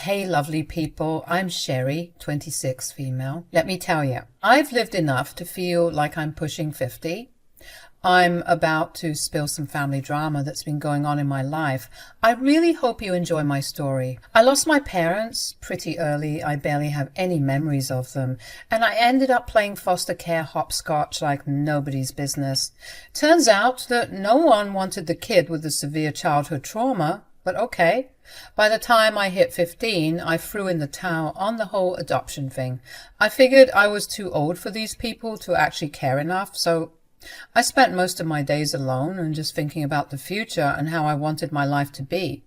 Hey lovely people, I'm Sherry, 26, female. Let me tell you, I've lived enough to feel like I'm pushing 50. I'm about to spill some family drama that's been going on in my life. I really hope you enjoy my story. I lost my parents pretty early. I barely have any memories of them. And I ended up playing foster care hopscotch like nobody's business. Turns out that no one wanted the kid with the severe childhood trauma, but okay. By the time I hit 15, I threw in the towel on the whole adoption thing. I figured I was too old for these people to actually care enough, so I spent most of my days alone and just thinking about the future and how I wanted my life to be.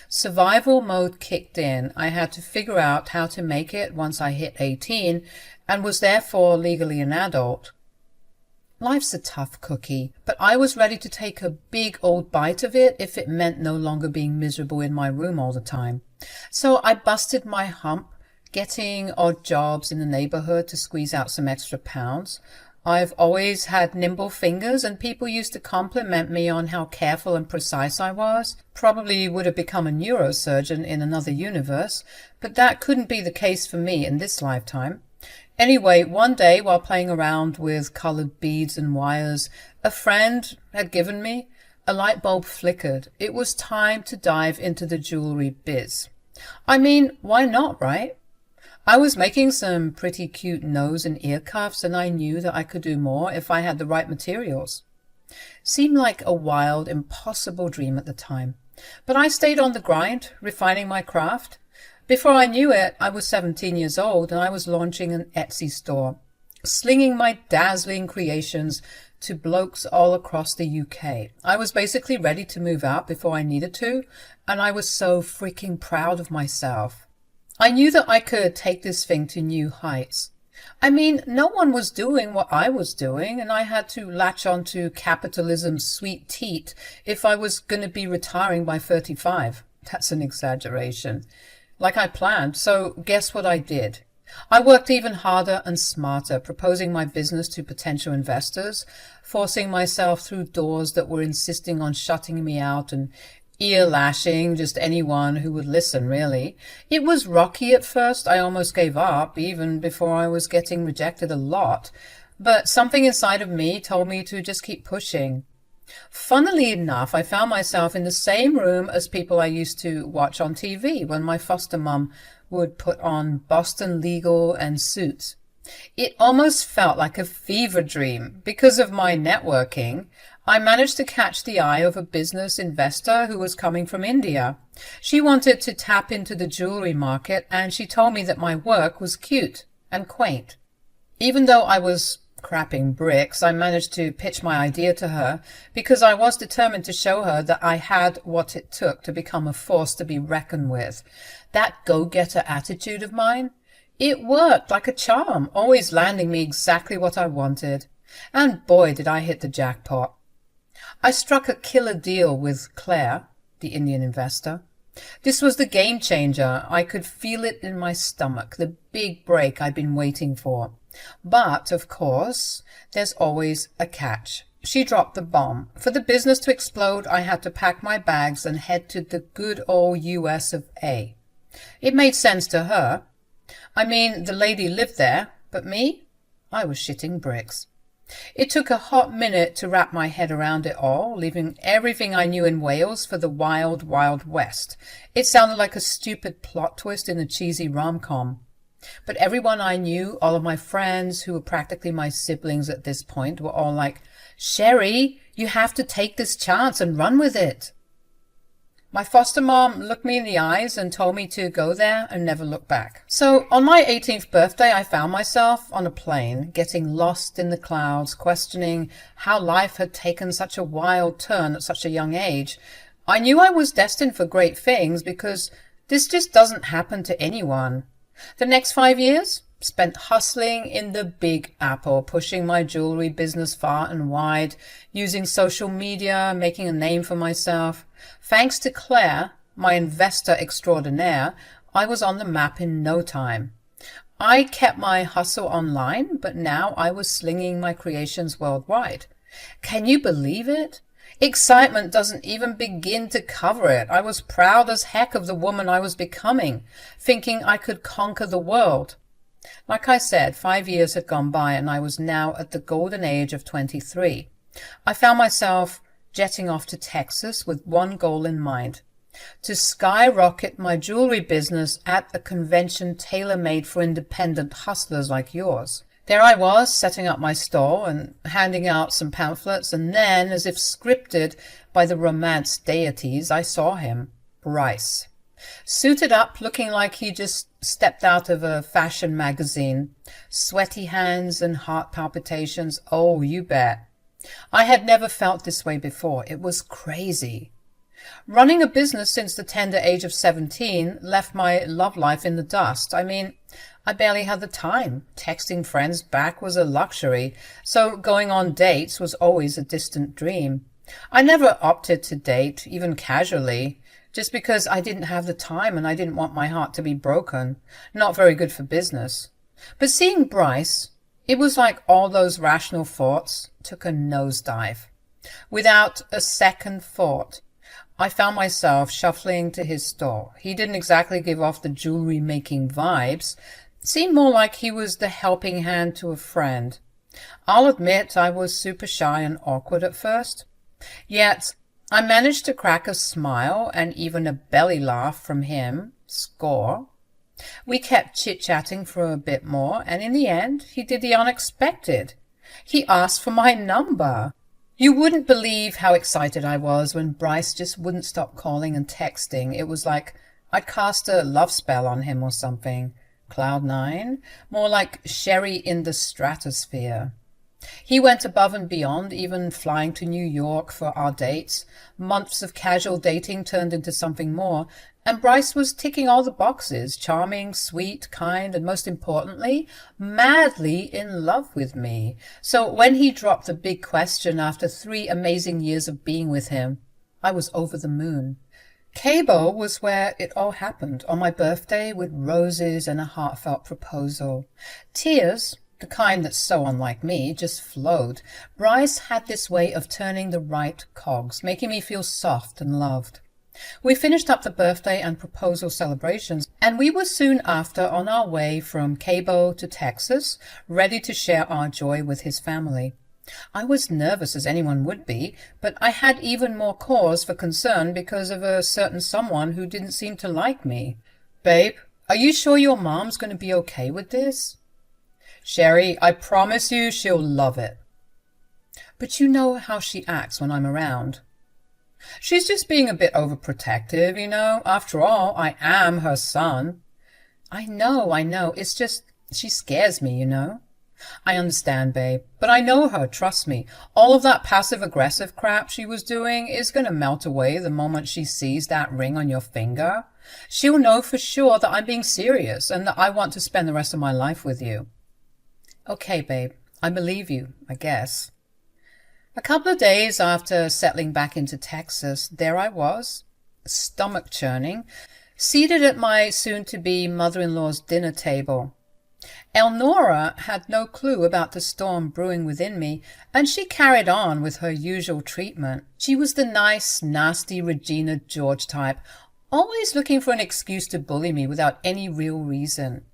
Survival mode kicked in. I had to figure out how to make it once I hit 18 and was therefore legally an adult. Life's a tough cookie, but I was ready to take a big old bite of it if it meant no longer being miserable in my room all the time. So I busted my hump, getting odd jobs in the neighborhood to squeeze out some extra pounds. I've always had nimble fingers, and people used to compliment me on how careful and precise I was. Probably would have become a neurosurgeon in another universe, but that couldn't be the case for me in this lifetime. Anyway, one day while playing around with colored beads and wires a friend had given me, a light bulb flickered. It was time to dive into the jewelry biz. I mean, why not, right? I was making some pretty cute nose and ear cuffs, and I knew that I could do more if I had the right materials. Seemed like a wild, impossible dream at the time, but I stayed on the grind, refining my craft. Before I knew it, I was 17 years old and I was launching an Etsy store, slinging my dazzling creations to blokes all across the UK. I was basically ready to move out before I needed to, and I was so freaking proud of myself. I knew that I could take this thing to new heights. I mean, no one was doing what I was doing, and I had to latch on to capitalism's sweet teat if I was going to be retiring by 35. That's an exaggeration. Like I planned, so guess what I did? I worked even harder and smarter, proposing my business to potential investors, forcing myself through doors that were insisting on shutting me out and ear-lashing just anyone who would listen, really. It was rocky at first. I almost gave up, even before I was getting rejected a lot. But something inside of me told me to just keep pushing. Funnily enough, I found myself in the same room as people I used to watch on TV when my foster mum would put on Boston Legal and Suits. It almost felt like a fever dream. Because of my networking, I managed to catch the eye of a business investor who was coming from India. She wanted to tap into the jewelry market, and she told me that my work was cute and quaint. Even though I was crapping bricks, I managed to pitch my idea to her because I was determined to show her that I had what it took to become a force to be reckoned with. That go-getter attitude of mine, it worked like a charm, always landing me exactly what I wanted. And boy, did I hit the jackpot. I struck a killer deal with Claire, the Indian investor. This was the game changer. I could feel it in my stomach, the big break I'd been waiting for. But, of course, there's always a catch. She dropped the bomb. For the business to explode, I had to pack my bags and head to the good old US of A. It made sense to her. I mean, the lady lived there, but me? I was shitting bricks. It took a hot minute to wrap my head around it all, leaving everything I knew in Wales for the wild, wild west. It sounded like a stupid plot twist in a cheesy rom-com. But everyone I knew, all of my friends, who were practically my siblings at this point, were all like, "Sherry, you have to take this chance and run with it." My foster mom looked me in the eyes and told me to go there and never look back. So on my 18th birthday, I found myself on a plane, getting lost in the clouds, questioning how life had taken such a wild turn at such a young age. I knew I was destined for great things because this just doesn't happen to anyone. The next 5 years spent hustling in the Big Apple, pushing my jewelry business far and wide, using social media, making a name for myself. Thanks to Claire, my investor extraordinaire, I was on the map in no time. I kept my hustle online, but now I was slinging my creations worldwide. Can you believe it? Excitement doesn't even begin to cover it. I was proud as heck of the woman I was becoming, thinking I could conquer the world. Like I said, 5 years had gone by and I was now at the golden age of 23. I found myself jetting off to Texas with one goal in mind: to skyrocket my jewelry business at a convention tailor-made for independent hustlers like yours. There I was, setting up my store and handing out some pamphlets, and then, as if scripted by the romance deities, I saw him, Bryce. Suited up, looking like he just stepped out of a fashion magazine. Sweaty hands and heart palpitations, oh, you bet. I had never felt this way before. It was crazy. Running a business since the tender age of 17 left my love life in the dust. I mean, I barely had the time. Texting friends back was a luxury, so going on dates was always a distant dream. I never opted to date, even casually, just because I didn't have the time and I didn't want my heart to be broken. Not very good for business. But seeing Bryce, it was like all those rational thoughts took a nosedive. Without a second thought, I found myself shuffling to his store. He didn't exactly give off the jewelry-making vibes. It seemed more like he was the helping hand to a friend. I'll admit I was super shy and awkward at first. Yet I managed to crack a smile and even a belly laugh from him. Score. We kept chit-chatting for a bit more, and in the end he did the unexpected. He asked for my number. You wouldn't believe how excited I was when Bryce just wouldn't stop calling and texting. It was like I'd cast a love spell on him or something. Cloud 9? More like Sherry in the stratosphere. He went above and beyond, even flying to New York for our dates. Months of casual dating turned into something more, and Bryce was ticking all the boxes: charming, sweet, kind, and most importantly, madly in love with me. So when he dropped the big question after 3 amazing years of being with him, I was over the moon. Cabo was where it all happened, on my birthday, with roses and a heartfelt proposal. Tears, the kind that's so unlike me, just flowed. Bryce had this way of turning the right cogs, making me feel soft and loved. We finished up the birthday and proposal celebrations, and we were soon after on our way from Cabo to Texas, ready to share our joy with his family. I was nervous as anyone would be, but I had even more cause for concern because of a certain someone who didn't seem to like me. Babe, are you sure your mom's going to be okay with this? Sherry, I promise you she'll love it. But you know how she acts when I'm around. She's just being a bit overprotective, you know. After all, I am her son. I know. It's just, she scares me, you know. I understand, babe, but I know her, trust me. All of that passive-aggressive crap she was doing is going to melt away the moment she sees that ring on your finger. She'll know for sure that I'm being serious and that I want to spend the rest of my life with you. Okay, babe, I believe you, I guess. A couple of days after settling back into Texas, there I was, stomach churning, seated at my soon-to-be mother-in-law's dinner table. Elnora had no clue about the storm brewing within me, and she carried on with her usual treatment. She was the nice, nasty Regina George type, always looking for an excuse to bully me without any real reason.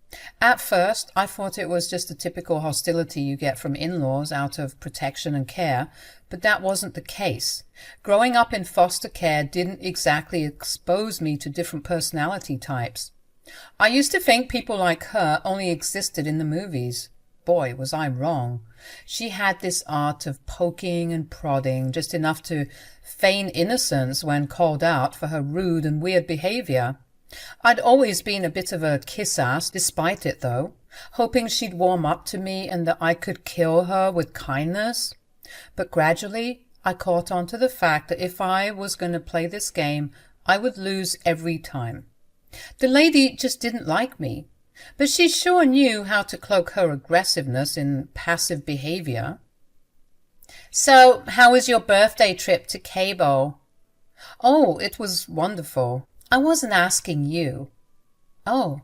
At first, I thought it was just the typical hostility you get from in-laws out of protection and care, but that wasn't the case. Growing up in foster care didn't exactly expose me to different personality types. I used to think people like her only existed in the movies. Boy, was I wrong. She had this art of poking and prodding, just enough to feign innocence when called out for her rude and weird behavior. I'd always been a bit of a kiss-ass despite it, though, hoping she'd warm up to me and that I could kill her with kindness. But gradually, I caught on to the fact that if I was going to play this game, I would lose every time. The lady just didn't like me, but she sure knew how to cloak her aggressiveness in passive behavior. So, how was your birthday trip to Cabo? Oh, it was wonderful. I wasn't asking you. Oh.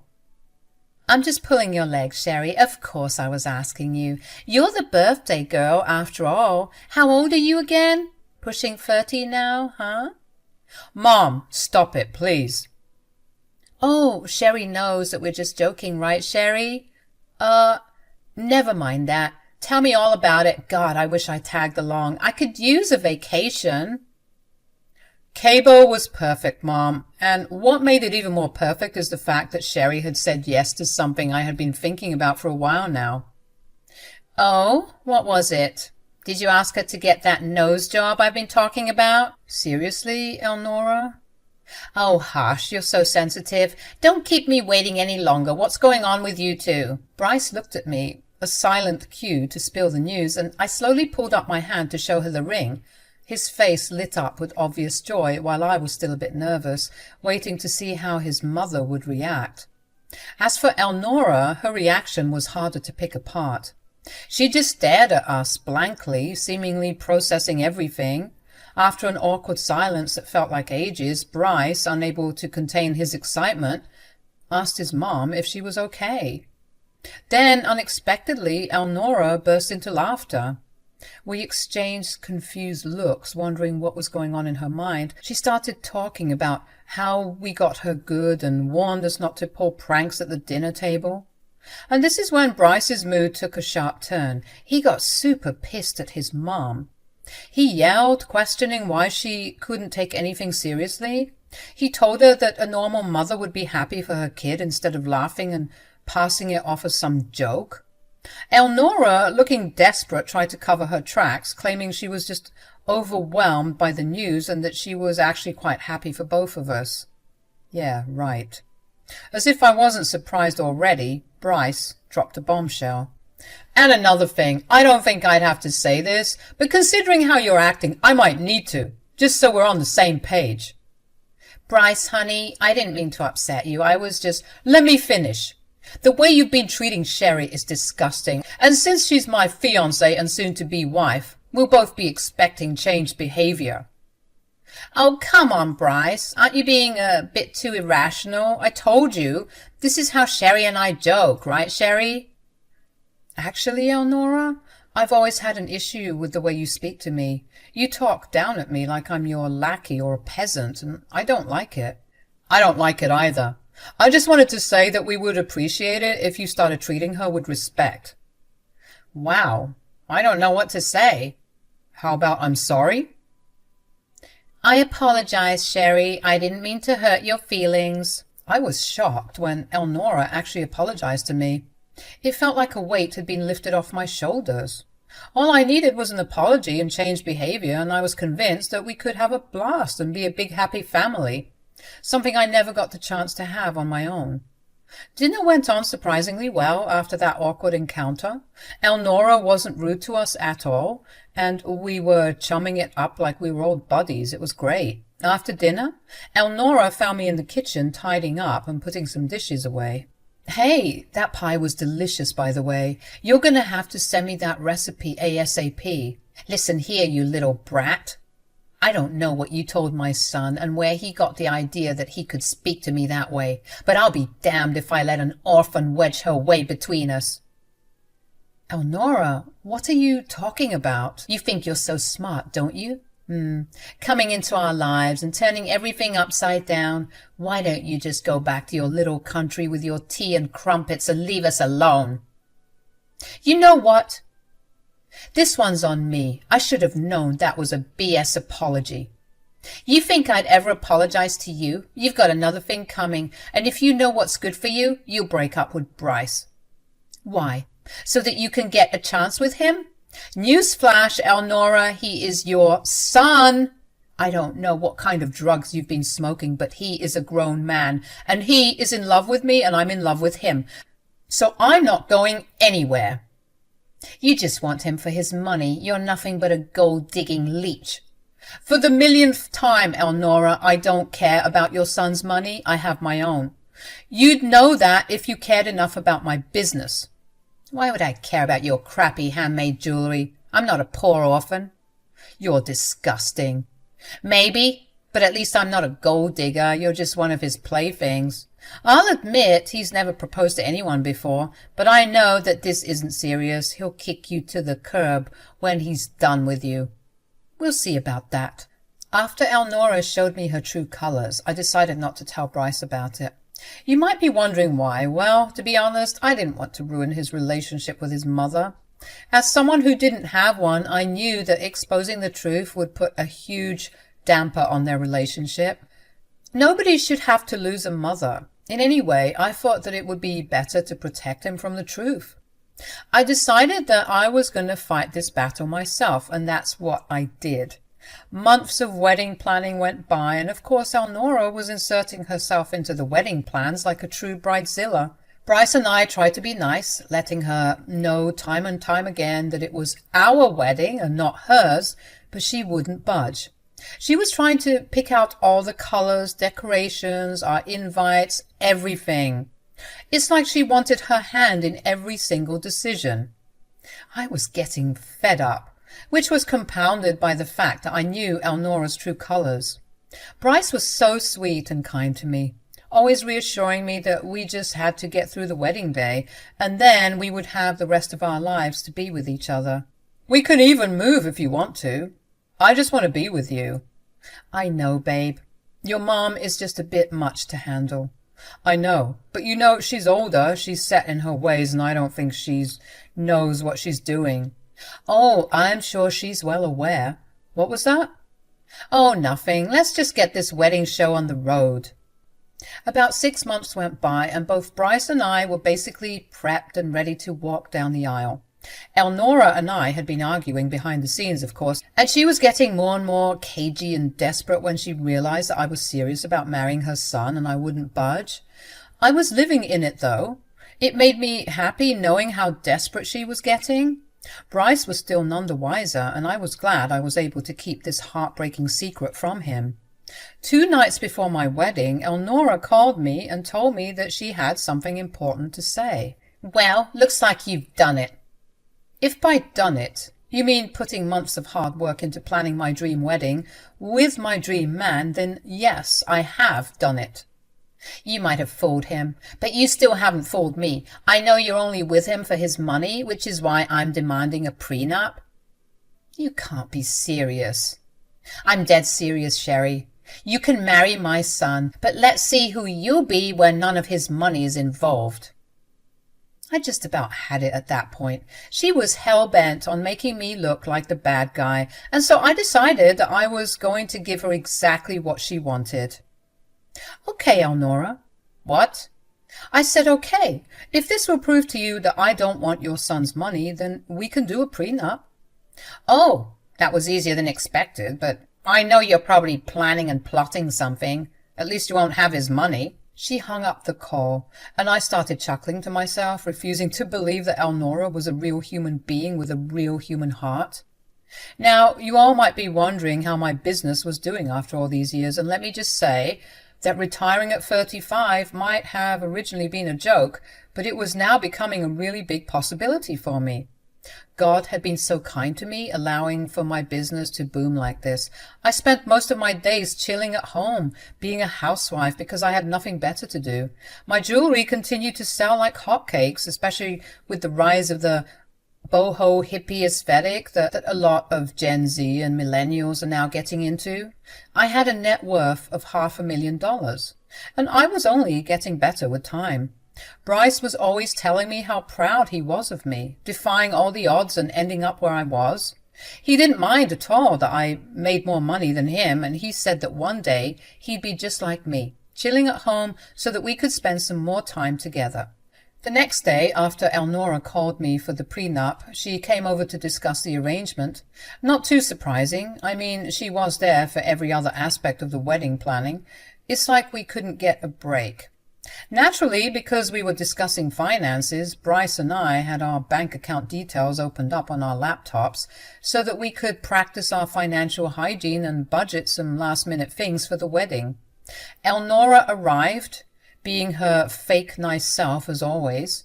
I'm just pulling your leg, Sherry. Of course I was asking you. You're the birthday girl, after all. How old are you again? Pushing 30 now, huh? Mom, stop it, please. Oh, Sherry knows that we're just joking, right, Sherry? Never mind that. Tell me all about it. God, I wish I tagged along. I could use a vacation. Cabo was perfect, Mom, and what made it even more perfect is the fact that Sherry had said yes to something I had been thinking about for a while now. Oh, what was it? Did you ask her to get that nose job I've been talking about? Seriously, Elnora? Oh, hush, you're so sensitive. Don't keep me waiting any longer. What's going on with you two? Bryce looked at me, a silent cue to spill the news, and I slowly pulled up my hand to show her the ring. His face lit up with obvious joy, while I was still a bit nervous, waiting to see how his mother would react. As for Elnora, her reaction was harder to pick apart. She just stared at us blankly, seemingly processing everything. After an awkward silence that felt like ages, Bryce, unable to contain his excitement, asked his mom if she was okay. Then, unexpectedly, Elnora burst into laughter. We exchanged confused looks, wondering what was going on in her mind. She started talking about how we got her good and warned us not to pull pranks at the dinner table. And this is when Bryce's mood took a sharp turn. He got super pissed at his mom. He yelled, questioning why she couldn't take anything seriously. He told her that a normal mother would be happy for her kid instead of laughing and passing it off as some joke. Elnora, looking desperate, tried to cover her tracks, claiming she was just overwhelmed by the news and that she was actually quite happy for both of us. Yeah, right. As if I wasn't surprised already, Bryce dropped a bombshell. And another thing, I don't think I'd have to say this, but considering how you're acting, I might need to, just so we're on the same page. Bryce, honey, I didn't mean to upset you. I was just... Let me finish. The way you've been treating Sherry is disgusting, and since she's my fiancée and soon-to-be wife, we'll both be expecting changed behavior. Oh, come on, Bryce. Aren't you being a bit too irrational? I told you. This is how Sherry and I joke, right, Sherry? Actually, Elnora, I've always had an issue with the way you speak to me. You talk down at me like I'm your lackey or a peasant, and I don't like it. I don't like it either. I just wanted to say that we would appreciate it if you started treating her with respect. Wow, I don't know what to say. How about I'm sorry? I apologize, Sherry. I didn't mean to hurt your feelings. I was shocked when Elnora actually apologized to me. It felt like a weight had been lifted off my shoulders. All I needed was an apology and changed behavior, and I was convinced that we could have a blast and be a big happy family. Something I never got the chance to have on my own. Dinner went on surprisingly well after that awkward encounter. Elnora wasn't rude to us at all, and we were chumming it up like we were old buddies. It was great. After dinner, Elnora found me in the kitchen tidying up and putting some dishes away. Hey, that pie was delicious, by the way. You're going to have to send me that recipe ASAP. Listen here, you little brat. I don't know what you told my son and where he got the idea that he could speak to me that way, but I'll be damned if I let an orphan wedge her way between us. Elnora, what are you talking about? You think you're so smart, don't you? Coming into our lives and turning everything upside down. Why don't you just go back to your little country with your tea and crumpets and leave us alone? You know what? This one's on me. I should have known that was a BS apology. You think I'd ever apologize to you? You've got another thing coming, and if you know what's good for you, you'll break up with Bryce. Why? So that you can get a chance with him? Newsflash, Elnora, he is your son. I don't know what kind of drugs you've been smoking, but he is a grown man, and he is in love with me, and I'm in love with him. So I'm not going anywhere. You just want him for his money. You're nothing but a gold-digging leech. For the millionth time, Elnora, I don't care about your son's money. I have my own. You'd know that if you cared enough about my business. Why would I care about your crappy handmade jewelry? I'm not a poor orphan. You're disgusting. Maybe, but at least I'm not a gold digger. You're just one of his playthings. I'll admit he's never proposed to anyone before, but I know that this isn't serious. He'll kick you to the curb when he's done with you. We'll see about that. After Elnora showed me her true colors, I decided not to tell Bryce about it. You might be wondering why. Well, to be honest, I didn't want to ruin his relationship with his mother. As someone who didn't have one, I knew that exposing the truth would put a huge damper on their relationship. Nobody should have to lose a mother. In any way, I thought that it would be better to protect him from the truth. I decided that I was going to fight this battle myself, and that's what I did. Months of wedding planning went by, and of course Elnora was inserting herself into the wedding plans like a true bridezilla. Bryce and I tried to be nice, letting her know time and time again that it was our wedding and not hers, but she wouldn't budge. She was trying to pick out all the colors, decorations, our invites, everything. It's like she wanted her hand in every single decision. I was getting fed up, which was compounded by the fact that I knew Elnora's true colors. Bryce was so sweet and kind to me, always reassuring me that we just had to get through the wedding day, and then we would have the rest of our lives to be with each other. We can even move if you want to. I just want to be with you. I know, babe. Your mom is just a bit much to handle. I know, but you know, she's older, she's set in her ways, and I don't think she knows what she's doing. Oh, I'm sure she's well aware. What was that? Oh, nothing. Let's just get this wedding show on the road. About 6 months went by, and both Bryce and I were basically prepped and ready to walk down the aisle. Elnora and I had been arguing behind the scenes, of course, and she was getting more and more cagey and desperate when she realized that I was serious about marrying her son and I wouldn't budge. I was living in it, though. It made me happy knowing how desperate she was getting. Bryce was still none the wiser, and I was glad I was able to keep this heartbreaking secret from him. 2 nights before my wedding, Elnora called me and told me that she had something important to say. Well, looks like you've done it. If by done it, you mean putting months of hard work into planning my dream wedding with my dream man, then yes, I have done it. You might have fooled him, but you still haven't fooled me. I know you're only with him for his money, which is why I'm demanding a prenup. You can't be serious. I'm dead serious, Sherry. You can marry my son, but let's see who you'll be when none of his money is involved. I just about had it at that point. She was hell-bent on making me look like the bad guy, and so I decided that I was going to give her exactly what she wanted. Okay, Elnora. What? I said okay. If this will prove to you that I don't want your son's money, then we can do a prenup. Oh, that was easier than expected, but I know you're probably planning and plotting something. At least you won't have his money. She hung up the call, and I started chuckling to myself, refusing to believe that Elnora was a real human being with a real human heart. Now, you all might be wondering how my business was doing after all these years, and let me just say that retiring at 35 might have originally been a joke, but it was now becoming a really big possibility for me. God had been so kind to me, allowing for my business to boom like this. I spent most of my days chilling at home, being a housewife because I had nothing better to do. My jewelry continued to sell like hotcakes, especially with the rise of the boho hippie aesthetic that a lot of Gen Z and millennials are now getting into. I had a net worth of $500,000, and I was only getting better with time. Bryce was always telling me how proud he was of me, defying all the odds and ending up where I was. He didn't mind at all that I made more money than him, and he said that one day he'd be just like me, chilling at home so that we could spend some more time together. The next day, after Elnora called me for the prenup, she came over to discuss the arrangement. Not too surprising. I mean, she was there for every other aspect of the wedding planning. It's like we couldn't get a break. Naturally, because we were discussing finances, Bryce and I had our bank account details opened up on our laptops so that we could practice our financial hygiene and budget some last-minute things for the wedding. Elnora arrived, being her fake nice self as always.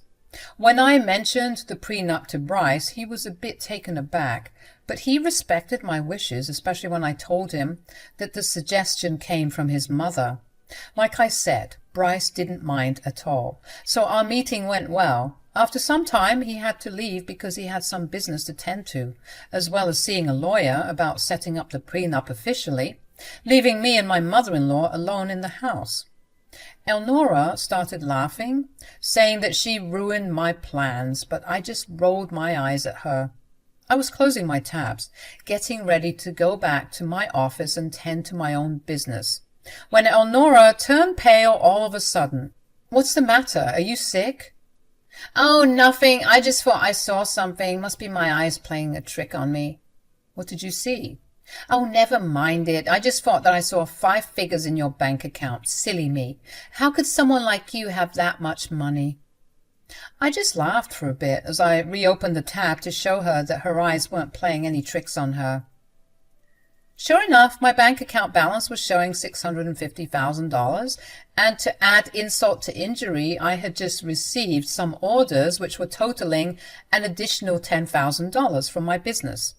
When I mentioned the prenup to Bryce, he was a bit taken aback, but he respected my wishes, especially when I told him that the suggestion came from his mother. Like I said, Bryce didn't mind at all, so our meeting went well. After some time, he had to leave because he had some business to tend to, as well as seeing a lawyer about setting up the prenup officially, leaving me and my mother-in-law alone in the house. Elnora started laughing, saying that she ruined my plans, but I just rolled my eyes at her. I was closing my tabs, getting ready to go back to my office and tend to my own business, when Elnora turned pale all of a sudden. "What's the matter? Are you sick?" "Oh, nothing. I just thought I saw something. Must be my eyes playing a trick on me." "What did you see?" "Oh, never mind it. I just thought that I saw 5 figures in your bank account. Silly me. How could someone like you have that much money?" I just laughed for a bit as I reopened the tab to show her that her eyes weren't playing any tricks on her. Sure enough, my bank account balance was showing $650,000, and to add insult to injury, I had just received some orders which were totaling an additional $10,000 from my business.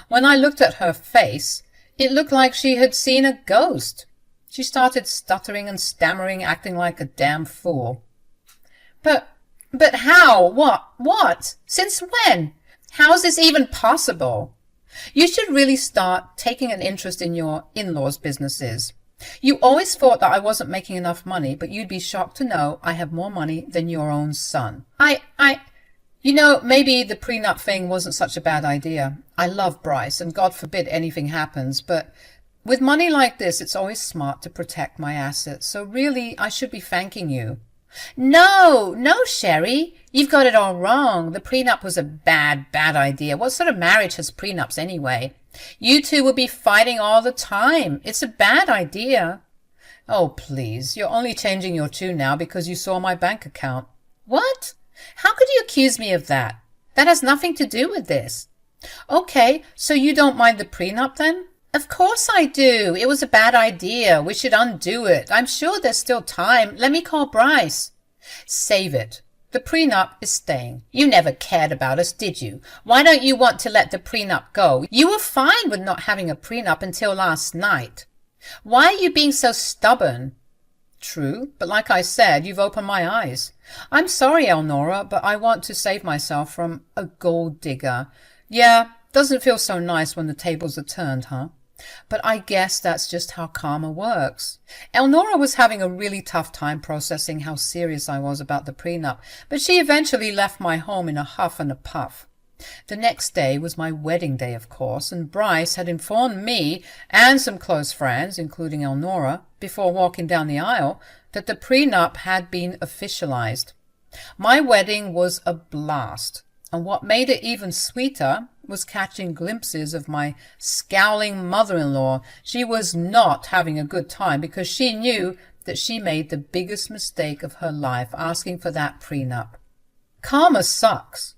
When I looked at her face, it looked like she had seen a ghost. She started stuttering and stammering, acting like a damn fool. But how? What? Since when? How's this even possible? You should really start taking an interest in your in-laws' businesses. You always thought that I wasn't making enough money, but you'd be shocked to know I have more money than your own son. Maybe the prenup thing wasn't such a bad idea. I love Bryce, and God forbid anything happens, but with money like this, it's always smart to protect my assets, so really I should be thanking you. No, Sherry, you've got it all wrong. The prenup was a bad idea. What sort of marriage has prenups anyway? You two will be fighting all the time. It's a bad idea. Oh, please, you're only changing your tune now because you saw my bank account. What? How could you accuse me of that? That has nothing to do with this. Okay, so you don't mind the prenup then? Of course I do. It was a bad idea. We should undo it. I'm sure there's still time. Let me call Bryce. Save it. The prenup is staying. You never cared about us, did you? Why don't you want to let the prenup go? You were fine with not having a prenup until last night. Why are you being so stubborn? True, but like I said, you've opened my eyes. I'm sorry, Elnora, but I want to save myself from a gold digger. Yeah, doesn't feel so nice when the tables are turned, huh? But I guess that's just how karma works. Elnora was having a really tough time processing how serious I was about the prenup, but she eventually left my home in a huff and a puff. The next day was my wedding day, of course, and Bryce had informed me and some close friends, including Elnora, before walking down the aisle, that the prenup had been officialized. My wedding was a blast, and what made it even sweeter was catching glimpses of my scowling mother-in-law. She was not having a good time because she knew that she made the biggest mistake of her life asking for that prenup. Karma sucks.